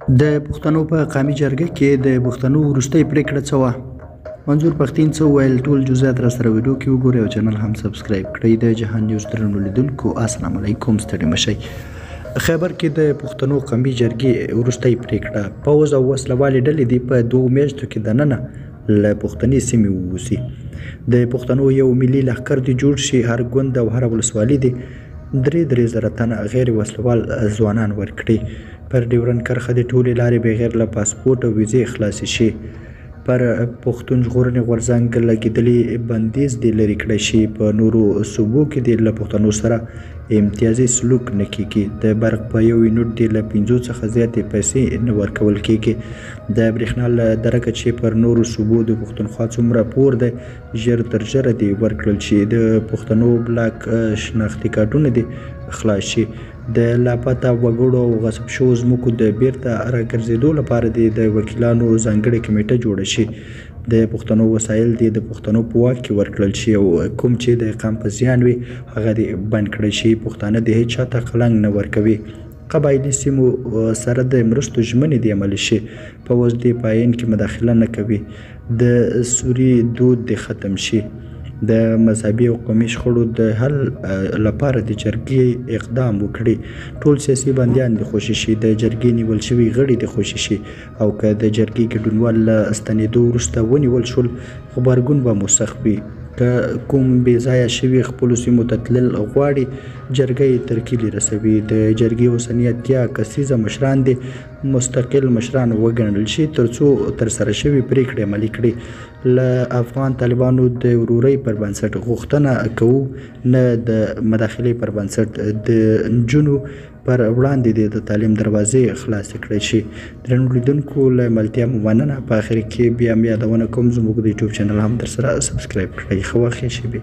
د پښتنو په قومي جرګه کې د پښتنو وروستۍ پریکړه څه وه؟ منظور پښتين څه وویل؟ ټول جزئیات راسره ویډیو کې وګورئ او چینل هم سبسکرایب کړئ. د جهان نیوز درنو لیدونکو السلام علیکم، ستړي مه شئ. خیبر کې د پښتنو قومي جرګې وروستۍ پریکړه، پوځ او وسله والې ډلې دې په 2 میاشتو کې دننه له پښتني سیمې ووځي. د پښتنو یو ملي لښکر دې جوړ شي، هر ګوند او هره ولسوالي دې 3 زره تنه غیر وسلوال ځوانان ورکړي. پر ډیورنډ کرښه د ټولې لارې بغیر له پاسپورټ او ویزې خلاصې شي. پر پښتون ژغورنې غورځنګ لګېدلي بندیز دې لرې کړی شي. په نورو صوبو کې دې له پښتنو سره امتیازي سلوک نه کیږي. د برق په 1 یونټ دې له 5 څخه زیاتې پیسې نه ورکول کیږي. د برېښنا له درکه چې پر نورو صوبو د پښتونخوا څومره پور دی ژر تر ژره دې ورکړل شي. د پښتنو بلاک شناختي کارډونه دې خلاص شي. د لاپته وګړو او غصب شوو ځمکو د بیرته راګرځېدو لپاره د وکیلانو ځانګړې کمیټه جوړه شي. د پښتنو وسایل دې د پښتنو په واک کې ورکړل شي او کوم چې د قام په زیان وي هغه دې بند کړی شي. پښتانه د هیڅ چاته قلنګ نه ورکوي. قبایلي سیمو سره د مرستو ژمنې دې عملي شي. پوځ دې په عین کې مداخله نه کوي. د سوري دود دې ختم شي. د مذهبي او قومي شخړو د حل لپاره د جرګې اقدام وکړي. ټول سیاسي بندیان دې خوشي شي. د جرګې نیول شوي غړي دې خوشي شي. او که د جرګې ګډونوال له ستنېدو وروسته ونیول شول غبرګون به مو سخت وي. که کوم بې ځایه شوي خپلو سیمو ته تلل غواړي جرګه یې تر کلي رسوي. د جرګې اوسني 80 کسیزه مشران دې مستقل مشران وګڼل شي ترڅو ترسره شوي پریکړې عملي کړي. له افغان طالبانو د ورورۍ پر بنسټ غوښتنه کوو، نه د مداخلې پر بنسټ. د نجونو پر وړاندې د تعلیم دروازې خلاصې کړی شي. درنو لیدونکو له ملتیا مو مننه. په آخر کې بیا یادونه کوم زموږ د یوټیوب چینل هم درسره سبسکرایب کړئ. ښه وخت ښې شېبې.